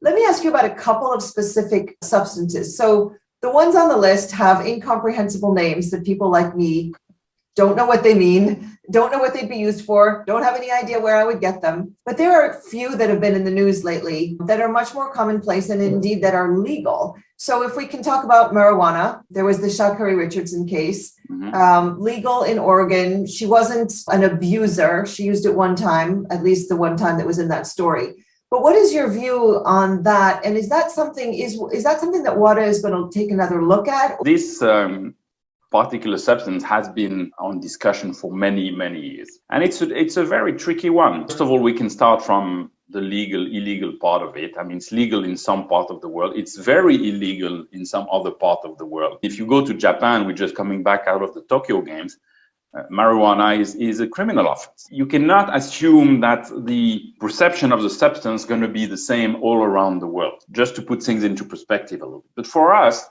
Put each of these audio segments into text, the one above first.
Let me ask you about a couple of specific substances. So the ones on the list have incomprehensible names that people like me don't know what they mean, don't know what they'd be used for, don't have any idea where I would get them. But there are a few that have been in the news lately that are much more commonplace and indeed that are legal. So if we can talk about marijuana, there was the Sha'Carri Richardson case, legal in Oregon. She wasn't an abuser. She used it one time, at least the one time that was in that story. But what is your view on that? And is that something that WADA is going to take another look at? This particular substance has been on discussion for many, many years. And it's a very tricky one. First of all, we can start from the illegal part of it. I mean, it's legal in some part of the world. It's very illegal in some other part of the world. If you go to Japan, we're just coming back out of the Tokyo Games, marijuana is a criminal offense. You cannot assume that the perception of the substance is going to be the same all around the world, just to put things into perspective a little bit. But for us,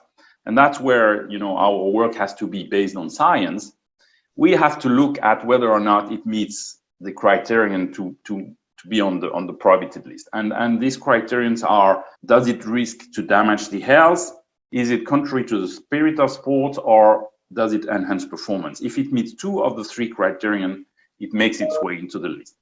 and that's where, our work has to be based on science, we have to look at whether or not it meets the criterion to be on the prohibited list. And these criterions are: does it risk to damage the health? Is it contrary to the spirit of sport? Or does it enhance performance? If it meets two of the three criterion, it makes its way into the list.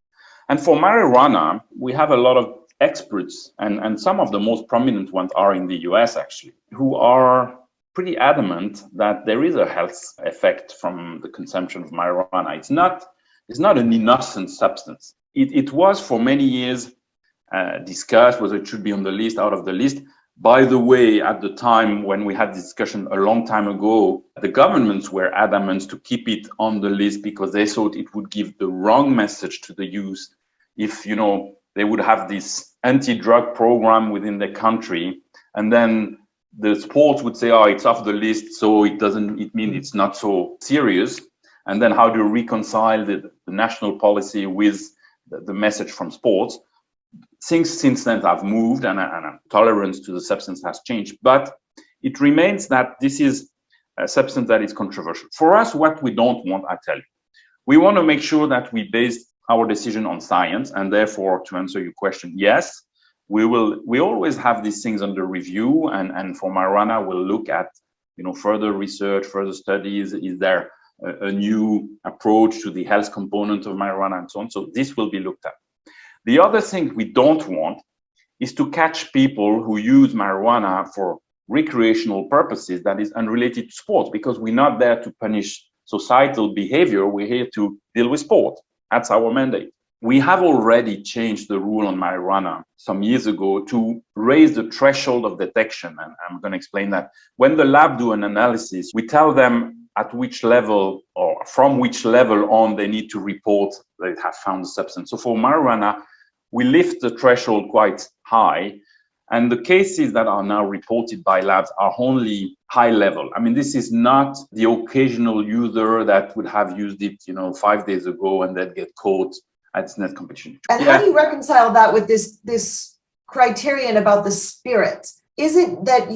And for marijuana, we have a lot of experts, and some of the most prominent ones are in the US actually, who are pretty adamant that there is a health effect from the consumption of marijuana. It's not an innocent substance. It was for many years discussed whether it should be on the list, out of the list. By the way, at the time when we had this discussion a long time ago, the governments were adamant to keep it on the list because they thought it would give the wrong message to the youth if, they would have this anti-drug program within the country, and then the sports would say, oh, it's off the list, so it means it's not so serious. And then how do you reconcile the national policy with the message from sports? Things since then have moved, and tolerance to the substance has changed, but it remains that this is a substance that is controversial. For us, what we don't want, I tell you, we want to make sure that we base our decision on science, and therefore, to answer your question, yes, we always have these things under review, and for marijuana, we'll look at, further research, further studies. Is there a new approach to the health component of marijuana and so on? So this will be looked at. The other thing we don't want is to catch people who use marijuana for recreational purposes that is unrelated to sport, because we're not there to punish societal behavior. We're here to deal with sport. That's our mandate. We have already changed the rule on marijuana some years ago to raise the threshold of detection. And I'm going to explain that. When the lab do an analysis, we tell them at which level or from which level on they need to report they have found the substance. So for marijuana, we lift the threshold quite high. And the cases that are now reported by labs are only high level. I mean, this is not the occasional user that would have used it, 5 days ago and then get caught at net competition. And how do you reconcile that with this criterion about the spirit? Is it that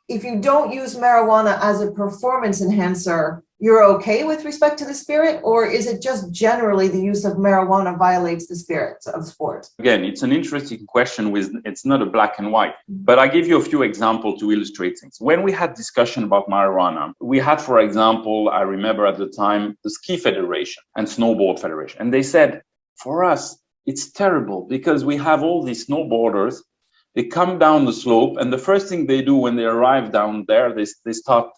if you don't use marijuana as a performance enhancer, you're okay with respect to the spirit? Or is it just generally the use of marijuana violates the spirit of sport? Again, it's an interesting question. It's not a black and white, but I give you a few examples to illustrate things. When we had discussion about marijuana, we had, for example, I remember at the time, the Ski Federation and Snowboard Federation. And they said, for us, it's terrible because we have all these snowboarders. They come down the slope, and the first thing they do when they arrive down there, they start,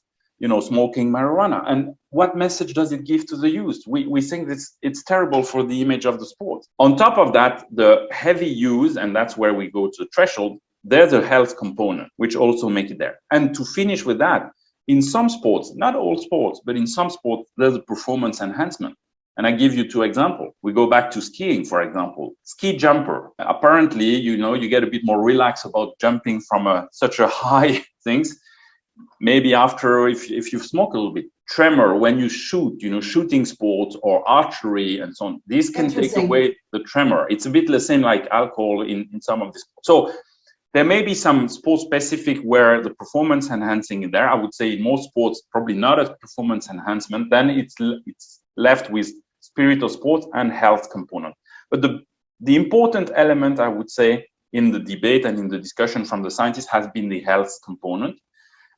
smoking marijuana. And what message does it give to the youth? We think it's terrible for the image of the sport. On top of that, the heavy use, and that's where we go to the threshold, there's a health component, which also make it there. And to finish with that, in some sports, not all sports, but in some sports, there's a performance enhancement. And I give you two examples. We go back to skiing, for example. Ski jumper. Apparently, you get a bit more relaxed about jumping from such a high things. Maybe after, if you smoke a little bit. Tremor, when you shoot, shooting sports or archery and so on. This can take away the tremor. It's a bit the same like alcohol in some of the sports. So there may be some sports specific where the performance enhancing is there. I would say in most sports, probably not a performance enhancement. Then it's left with spirit of sport and health component. But the important element, I would say, in the debate and in the discussion from the scientists has been the health component,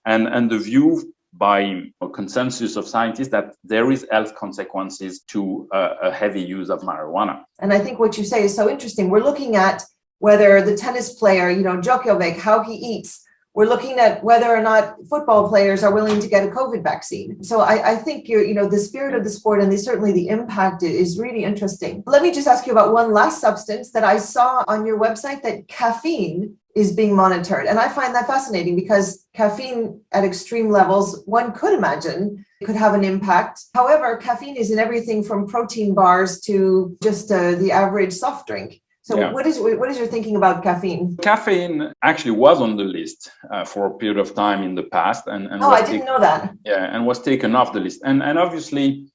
and the view by a consensus of scientists that there is health consequences to a heavy use of marijuana. And I think what you say is so interesting. We're looking at whether the tennis player, Djokovic, how he eats. We're looking at whether or not football players are willing to get a COVID vaccine. So I think the spirit of the sport and certainly the impact is really interesting. Let me just ask you about one last substance that I saw on your website, that caffeine is being monitored. And I find that fascinating because caffeine at extreme levels, one could imagine, could have an impact. However, caffeine is in everything from protein bars to just the average soft drink. So yeah. What is your thinking about caffeine? Caffeine actually was on the list for a period of time in the past. And I didn't know that. Yeah, and was taken off the list. And obviously,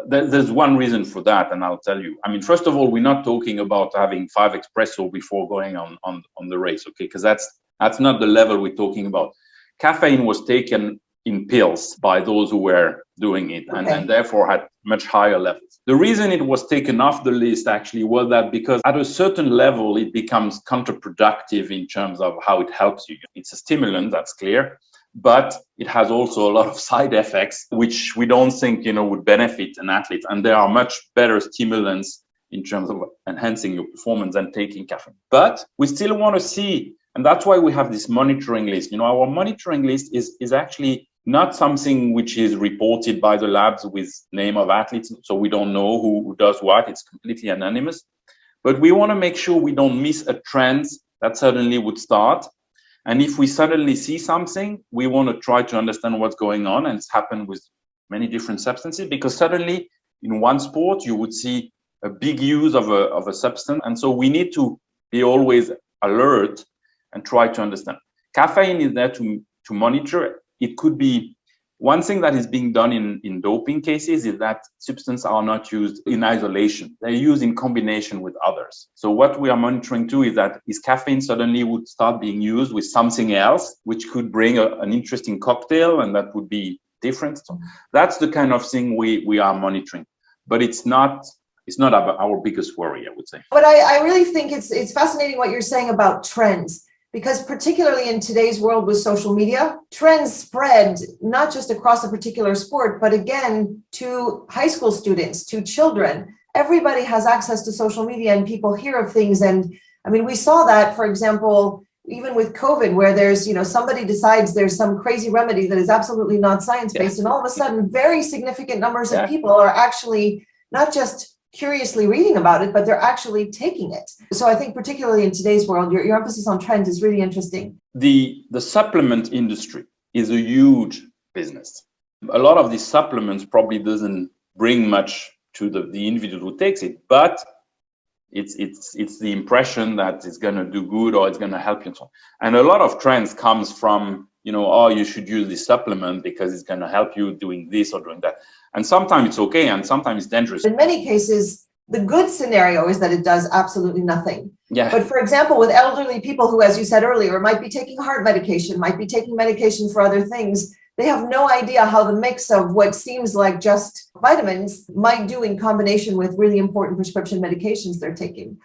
there's one reason for that, and I'll tell you. I mean, first of all, we're not talking about having 5 espresso before going on the race, okay? Because that's not the level we're talking about. Caffeine was taken in pills by those who were doing it, okay. and therefore had much higher levels. The reason it was taken off the list actually was that because at a certain level, it becomes counterproductive in terms of how it helps you. It's a stimulant, that's clear, but it has also a lot of side effects, which we don't think, would benefit an athlete. And there are much better stimulants in terms of enhancing your performance than taking caffeine. But we still want to see, and that's why we have this monitoring list. Our monitoring list is actually not something which is reported by the labs with name of athletes, so we don't know who does what. It's completely anonymous. But we want to make sure we don't miss a trend that suddenly would start. And if we suddenly see something, we want to try to understand what's going on. And it's happened with many different substances, because suddenly in one sport, you would see a big use of a substance. And so we need to be always alert and try to understand. Caffeine is there to monitor. It could be one thing that is being done in doping cases is that substances are not used in isolation. They're used in combination with others. So what we are monitoring too is that is caffeine suddenly would start being used with something else, which could bring an interesting cocktail, and that would be different. So that's the kind of thing we are monitoring. But it's not our biggest worry, I would say. But I really think it's fascinating what you're saying about trends. Because particularly in today's world with social media, trends spread not just across a particular sport, but again, to high school students, to children. Everybody has access to social media and people hear of things. And I mean, we saw that, for example, even with COVID, where there's, somebody decides there's some crazy remedy that is absolutely not science-based. Yeah. And all of a sudden, very significant numbers of people are actually not just curiously reading about it, but they're actually taking it. So I think particularly in today's world, your emphasis on trends is really interesting. The supplement industry is a huge business. A lot of these supplements probably doesn't bring much to the individual who takes it, but it's the impression that it's going to do good or it's going to help you and so on. And a lot of trends comes from, you should use this supplement because it's going to help you doing this or doing that. And sometimes it's okay, and sometimes it's dangerous. In many cases, the good scenario is that it does absolutely nothing. Yeah. But for example, with elderly people who, as you said earlier, might be taking heart medication, might be taking medication for other things, they have no idea how the mix of what seems like just vitamins might do in combination with really important prescription medications they're taking.